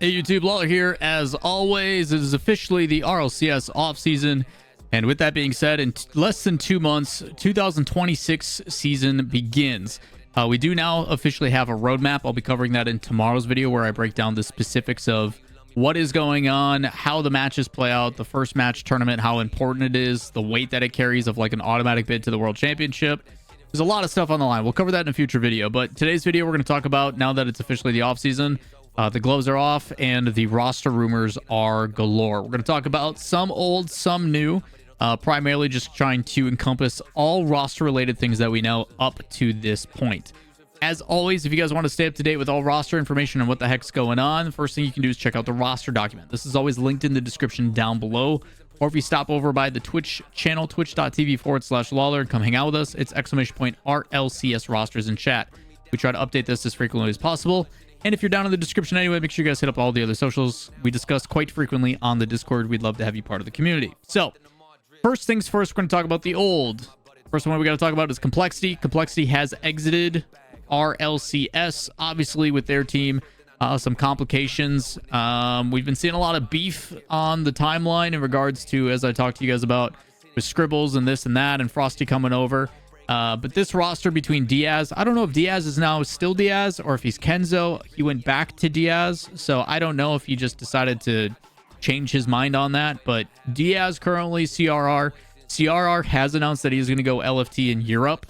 Hey YouTube, Lawler here. As always, it is officially the RLCS offseason. And with that being said, in less than 2 months, 2026 season begins. We do now officially have a roadmap. I'll be covering that in tomorrow's video where I break down the specifics of what is going on, how the matches play out, the first match tournament, how important it is, the weight that it carries of like an automatic bid to the World Championship. There's a lot of stuff on the line. We'll cover that in a future video. But today's video, we're going to talk about, now that it's officially the offseason, the gloves are off and the roster rumors are galore. We're going to talk about some old, some new, primarily just trying to encompass all roster related things that we know up to this point. As always, if you guys want to stay up to date with all roster information and what the heck's going on, the first thing you can do is check out the roster document. This is always linked in the description down below. Or if you stop over by the Twitch channel, twitch.tv/Lawler, and come hang out with us, it's !RLCS rosters in chat. We try to update this as frequently as possible. And if you're down in the description anyway, make sure you guys hit up all the other socials we discuss quite frequently on the Discord. We'd love to have you part of the community. So, first things first, we're going to talk about the old. First one we got to talk about is Complexity. Complexity has exited RLCS, obviously with their team. Some complications. We've been seeing a lot of beef on the timeline in regards to, as I talked to you guys about, with Scribbles and this and that, and Frosty coming over. But this roster between Diaz, I don't know if Diaz is now still Diaz or if he's Kenzo. He went back to Diaz, so I don't know if he just decided to change his mind on that. But Diaz currently CRR. CRR has announced that he's going to go LFT in Europe.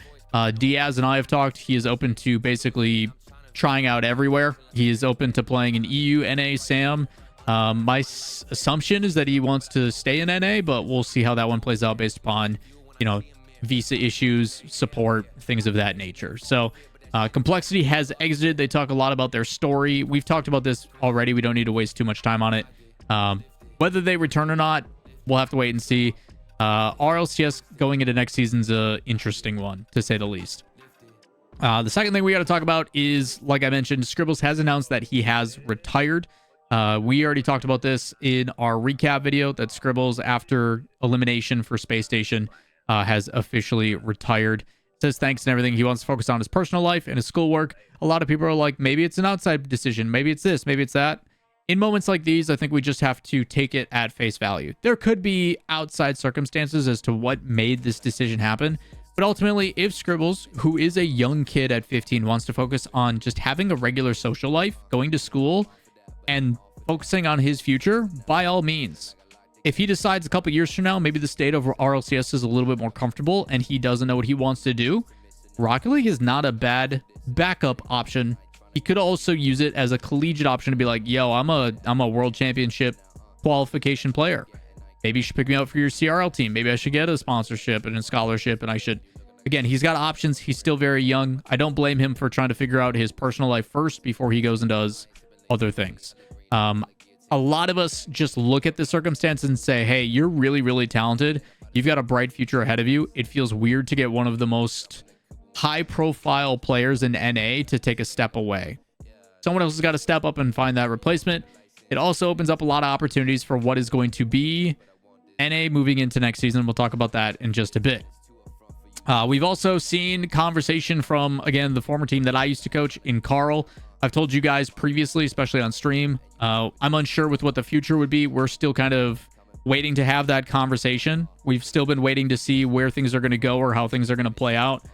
Diaz and I have talked. He is open to basically trying out everywhere. He is open to playing in EU, NA, SAM. My assumption is that he wants to stay in NA, but we'll see how that one plays out based upon, you know, visa issues, support, things of that nature. So Complexity has exited. They talk a lot about their story. We've talked about this already. We don't need to waste too much time on it. Whether they return or not, we'll have to wait and see. RLCS going into next season's an interesting one, to say the least. The second thing we got to talk about is, like I mentioned, Scribbles has announced that he has retired. We already talked about this in our recap video, that Scribbles, after elimination for Space Station, has officially retired. Says thanks and everything. He wants to focus on his personal life and his schoolwork. A lot of people are like, maybe it's an outside decision. Maybe it's this. Maybe it's that. In moments like these, I think we just have to take it at face value. There could be outside circumstances as to what made this decision happen. But ultimately, if Scribbles, who is a young kid at 15, wants to focus on just having a regular social life, going to school, and focusing on his future, by all means. If he decides a couple years from now, maybe the state of RLCS is a little bit more comfortable and he doesn't know what he wants to do, Rocket League is not a bad backup option. He could also use it as a collegiate option to be like, yo, I'm a world championship qualification player. Maybe you should pick me up for your CRL team. Maybe I should get a sponsorship and a scholarship, and I should... Again, he's got options. He's still very young. I don't blame him for trying to figure out his personal life first before he goes and does other things. A lot of us just look at the circumstance and say, hey, you're really, really talented. You've got a bright future ahead of you. It feels weird to get one of the most high-profile players in NA to take a step away. Someone else has got to step up and find that replacement. It also opens up a lot of opportunities for what is going to be NA moving into next season. We'll talk about that in just a bit. We've also seen conversation from, again, the former team that I used to coach in Carl. I've told you guys previously, especially on stream, I'm unsure with what the future would be. We're still kind of waiting to have that conversation. We've still been waiting to see where things are going to go or how things are going to play out.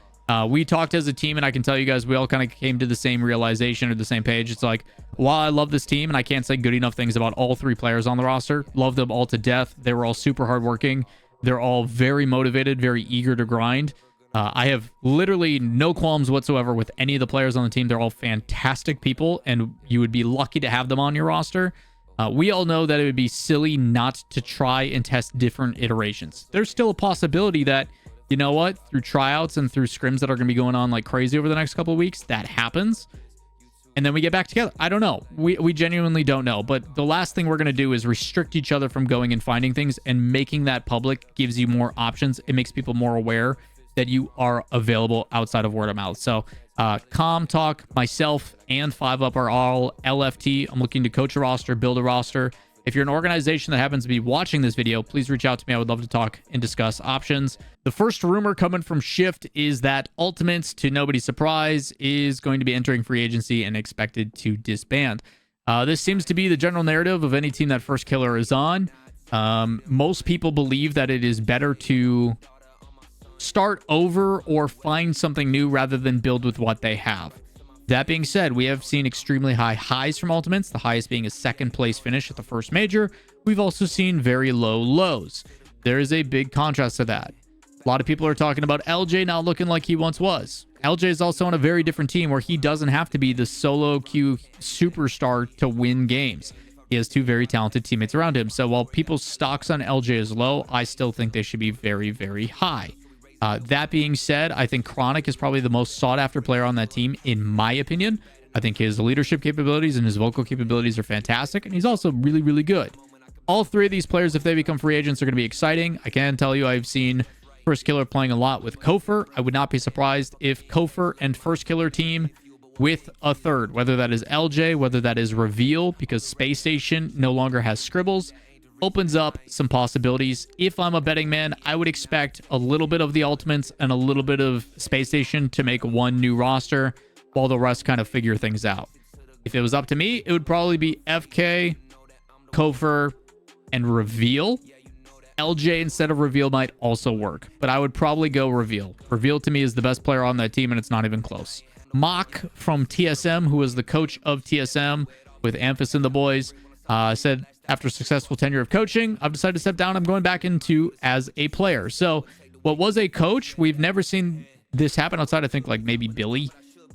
We talked as a team, and I can tell you guys, we all kind of came to the same realization or the same page. It's like, while I love this team, and I can't say good enough things about all three players on the roster, love them all to death. They were all super hardworking. They're all very motivated, very eager to grind. I have literally no qualms whatsoever with any of the players on the team. They're all fantastic people, and you would be lucky to have them on your roster. We all know that it would be silly not to try and test different iterations. There's still a possibility that, you know what, through tryouts and through scrims that are going to be going on like crazy over the next couple of weeks, that happens. And then we get back together. I don't know. We genuinely don't know. But the last thing we're going to do is restrict each other from going and finding things, and making that public gives you more options. It makes people more aware that you are available outside of word of mouth. So Com Talk, myself, and 5UP are all LFT. I'm looking to coach a roster, build a roster. If you're an organization that happens to be watching this video, please reach out to me. I would love to talk and discuss options. The first rumor coming from Shift is that Ultimates, to nobody's surprise, is going to be entering free agency and expected to disband. This seems to be the general narrative of any team that First Killer is on. Most people believe that it is better to start over or find something new rather than build with what they have. That being said, we have seen extremely high highs from Ultimates, the highest being a second place finish at the first major. We've also seen very low lows. There is a big contrast to that. A lot of people are talking about LJ not looking like he once was. LJ is also on a very different team where he doesn't have to be the solo queue superstar to win games. He has two very talented teammates around him. So while people's stocks on LJ is low, I still think they should be very, very high. That being said, I think Chronic is probably the most sought-after player on that team, in my opinion. I think his leadership capabilities and his vocal capabilities are fantastic, and he's also really, really good. All three of these players, if they become free agents, are going to be exciting. I can tell you I've seen First Killer playing a lot with Kofer. I would not be surprised if Kofer and First Killer team with a third, whether that is LJ, whether that is Reveal, because Space Station no longer has Scribbles, opens up some possibilities. If I'm a betting man, I would expect a little bit of the Ultimates and a little bit of Space Station to make one new roster while the rest kind of figure things out. If it was up to me, it would probably be FK, Kofer, and Reveal. LJ instead of Reveal might also work, but I would probably go Reveal. Reveal to me is the best player on that team, and it's not even close. Mock from TSM, who was the coach of TSM with Amphis and the boys, said, after a successful tenure of coaching, I've decided to step down. I'm going back into as a player. So what was a coach, we've never seen this happen outside, I think, like maybe Billy.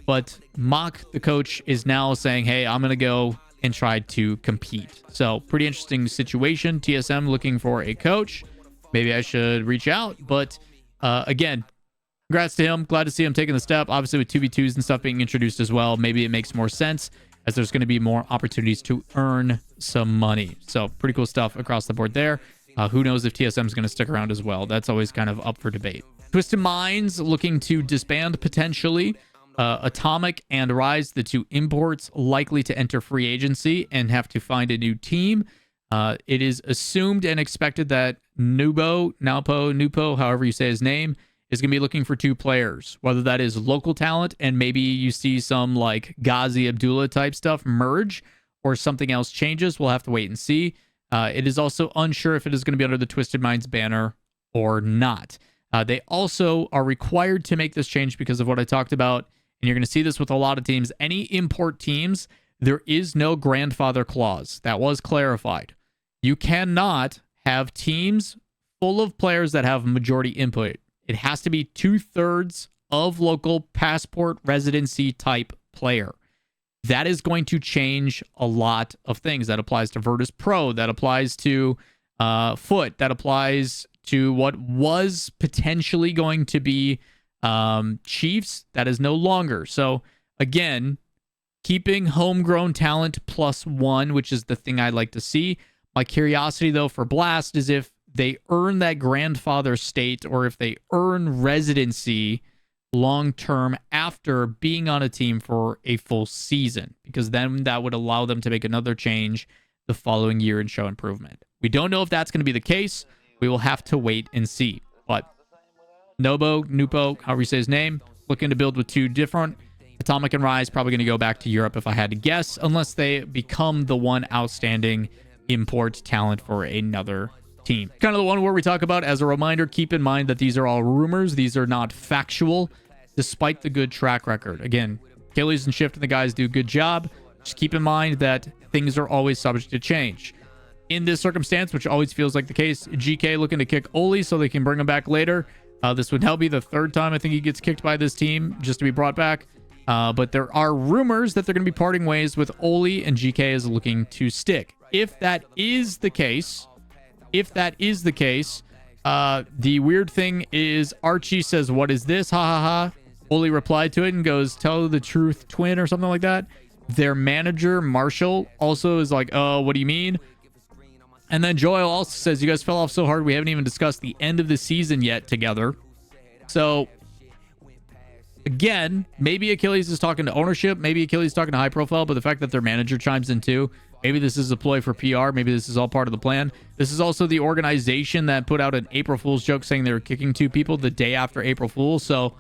But Mock, the coach, is now saying, hey, I'm going to go and try to compete. So pretty interesting situation. TSM looking for a coach. Maybe I should reach out. But again, congrats to him. Glad to see him taking the step. Obviously with 2v2s and stuff being introduced as well, maybe it makes more sense, as there's going to be more opportunities to earn some money. So pretty cool stuff across the board there. Who knows if TSM is going to stick around as well. That's always kind of up for debate. Twisted Minds looking to disband potentially. Atomic and Rise, the two imports, likely to enter free agency and have to find a new team. It is assumed and expected that Nupo, however you say his name, is going to be looking for two players, whether that is local talent and maybe you see some like Ghazi Abdullah type stuff merge or something else changes. We'll have to wait and see. It is also unsure if it is going to be under the Twisted Minds banner or not. They also are required to make this change because of what I talked about, and you're going to see this with a lot of teams. Any import teams, there is no grandfather clause. That was clarified. You cannot have teams full of players that have majority input. It has to be 2/3 of local passport residency type player. That is going to change a lot of things. That applies to Virtus Pro. That applies to Foot. That applies to what was potentially going to be Chiefs. That is no longer. So again, keeping homegrown talent +1, which is the thing I'd like to see. My curiosity though for Blast is if they earn that grandfather state or if they earn residency long-term after being on a team for a full season, because then that would allow them to make another change the following year and show improvement. We don't know if that's going to be the case. We will have to wait and see. But Nupo, however you say his name, looking to build with two different. Atomic and Rise probably going to go back to Europe if I had to guess, unless they become the one outstanding import talent for another team. Kind of the one where we talk about, as a reminder, keep in mind that these are all rumors. These are not factual, despite the good track record. Again, Achilles and Shift and the guys do a good job. Just keep in mind that things are always subject to change. In this circumstance, which always feels like the case, GK looking to kick Oli so they can bring him back later. This would now be the third time I think he gets kicked by this team just to be brought back. But there are rumors that they're going to be parting ways with Oli, and GK is looking to stick. If that is the case, the weird thing is Archie says, "What is this? Ha ha ha." Oli replied to it and goes, "Tell the truth, twin," or something like that. Their manager, Marshall, also is like, "Oh, what do you mean?" And then Joel also says, "You guys fell off so hard, we haven't even discussed the end of the season yet together." So, again, maybe Achilles is talking to ownership. Maybe Achilles is talking to high profile, but the fact that their manager chimes in too, maybe this is a ploy for PR. Maybe this is all part of the plan. This is also the organization that put out an April Fool's joke saying they were kicking two people the day after April Fool's. So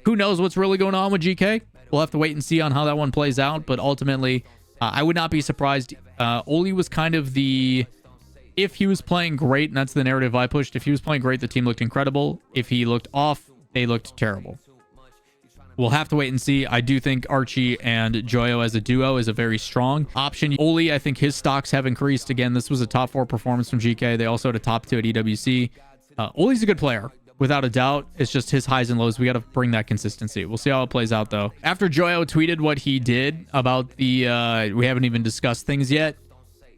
who knows what's really going on with GK? We'll have to wait and see on how that one plays out. But ultimately, I would not be surprised. Oli was kind of if he was playing great, and that's the narrative I pushed, if he was playing great, the team looked incredible. If he looked off, they looked terrible. We'll have to wait and see. I do think Archie and Joyo as a duo is a very strong option. Oli, I think his stocks have increased. Again, this was a top 4 performance from GK. They also had a top 2 at EWC. Oli's a good player, without a doubt. It's just his highs and lows. We got to bring that consistency. We'll see how it plays out, though. After Joyo tweeted what he did about the... we haven't even discussed things yet.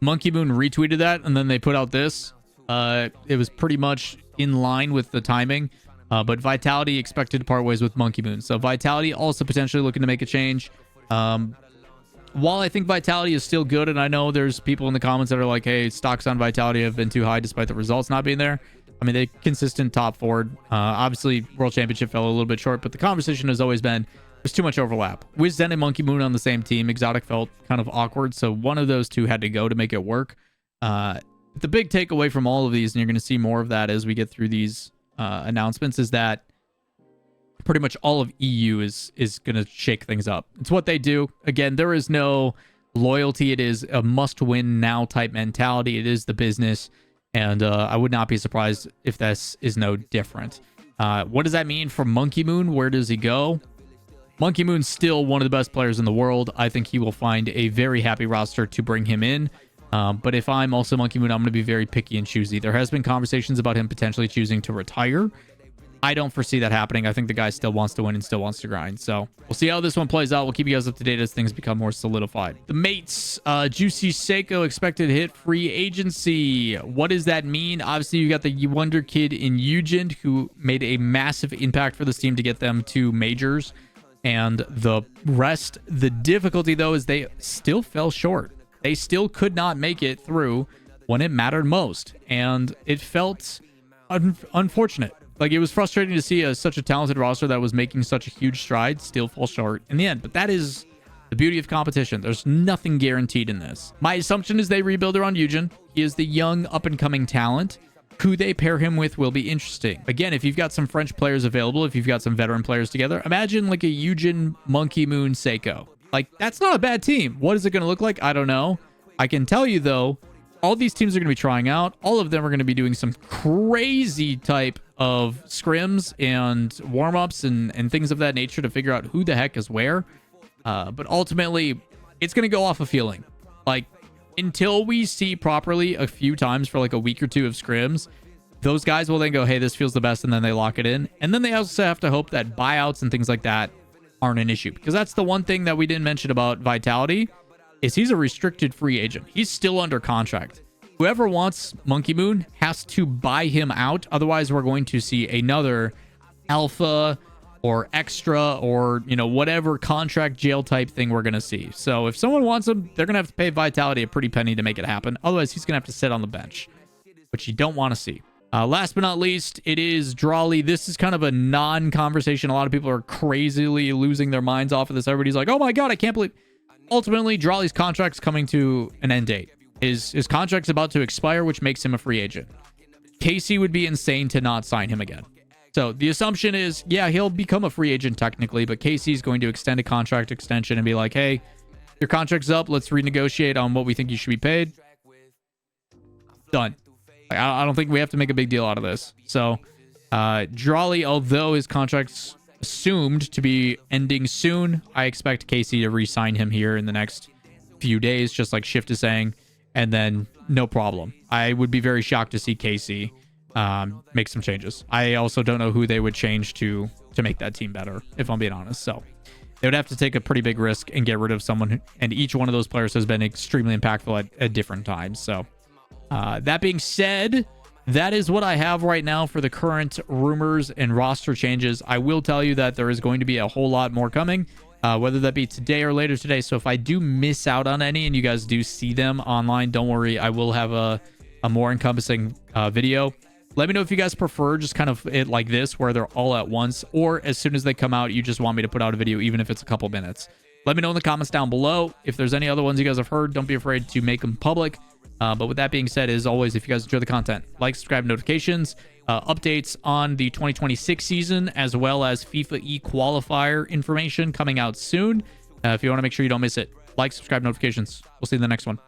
Monkey Moon retweeted that, and then they put out this. It was pretty much in line with the timing. But Vitality expected to part ways with Monkey Moon. So Vitality also potentially looking to make a change. While I think Vitality is still good, and I know there's people in the comments that are like, hey, stocks on Vitality have been too high despite the results not being there. I mean, they consistent top forward. Obviously, World Championship fell a little bit short, but the conversation has always been there's too much overlap. With Zen and Monkey Moon on the same team, Exotic felt kind of awkward, so one of those two had to go to make it work. The big takeaway from all of these, and you're going to see more of that as we get through these announcements, is that pretty much all of EU is going to shake things up. It's what they do. Again, there is no loyalty. It is a must-win now type mentality. It is the business, and I would not be surprised if this is no different. What does that mean for Monkey Moon? Where does he go? Monkey Moon's still one of the best players in the world. I think he will find a very happy roster to bring him in. But if I'm also Monkey Moon, I'm going to be very picky and choosy. There has been conversations about him potentially choosing to retire. I don't foresee that happening. I think the guy still wants to win and still wants to grind. So we'll see how this one plays out. We'll keep you guys up to date as things become more solidified. The mates, Juicy Seiko expected to hit free agency. What does that mean? Obviously, you got the wonder kid in Eugen who made a massive impact for this team to get them to majors. And the rest, the difficulty though, is they still fell short. They still could not make it through when it mattered most. And it felt unfortunate. Like, it was frustrating to see such a talented roster that was making such a huge stride still fall short in the end. But that is the beauty of competition. There's nothing guaranteed in this. My assumption is they rebuild around Eugen. He is the young up-and-coming talent. Who they pair him with will be interesting. Again, if you've got some French players available, if you've got some veteran players together, imagine like a Eugen, Monkey Moon, Seiko. Like, that's not a bad team. What is it going to look like? I don't know. I can tell you, though, all these teams are going to be trying out. All of them are going to be doing some crazy type of scrims and warm-ups and things of that nature to figure out who the heck is where. But ultimately, it's going to go off a feeling. Like, until we see properly a few times for like a week or two of scrims, those guys will then go, hey, this feels the best, and then they lock it in. And then they also have to hope that buyouts and things like that aren't an issue. Because that's the one thing that we didn't mention about Vitality, is he's a restricted free agent. He's still under contract. Whoever wants Monkey Moon has to buy him out. Otherwise, we're going to see another alpha or extra or, you know, whatever contract jail type thing we're going to see. So if someone wants him, they're going to have to pay Vitality a pretty penny to make it happen. Otherwise, he's going to have to sit on the bench, which you don't want to see. Last but not least, it is Drawley. This is kind of a non-conversation. A lot of people are crazily losing their minds off of this. Everybody's like, oh my God, I can't believe... Ultimately, Drawley's contract's coming to an end date. His contract's about to expire, which makes him a free agent. Casey would be insane to not sign him again. So the assumption is, yeah, he'll become a free agent technically, but Casey's going to extend a contract extension and be like, hey, your contract's up. Let's renegotiate on what we think you should be paid. Done. I don't think we have to make a big deal out of this. So Drawley, although his contract's assumed to be ending soon, I expect Casey to re-sign him here in the next few days, just like Shift is saying, and then no problem. I would be very shocked to see Casey make some changes. I also don't know who they would change to make that team better, if I'm being honest. So they would have to take a pretty big risk and get rid of someone, and each one of those players has been extremely impactful at different times. So that being said, that is what I have right now for the current rumors and roster changes. I will tell you that there is going to be a whole lot more coming, whether that be today or later today. So if I do miss out on any and you guys do see them online, don't worry. I will have a more encompassing video. Let me know if you guys prefer just kind of it like this, where they're all at once, or as soon as they come out, you just want me to put out a video, even if it's a couple minutes. Let me know in the comments down below. If there's any other ones you guys have heard, don't be afraid to make them public. But with that being said, as always, if you guys enjoy the content, like, subscribe, notifications, updates on the 2026 season, as well as FIFA E qualifier information coming out soon. If you want to make sure you don't miss it, like, subscribe, notifications. We'll see you in the next one.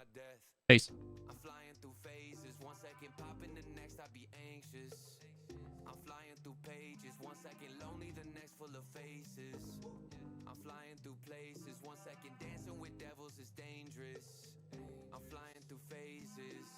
Peace. I'm flying through phases, 1 second popping, the next I be anxious. I'm flying through pages, 1 second lonely, the next full of faces. I'm flying through places, 1 second dancing with devils is dangerous. I'm flying through phases.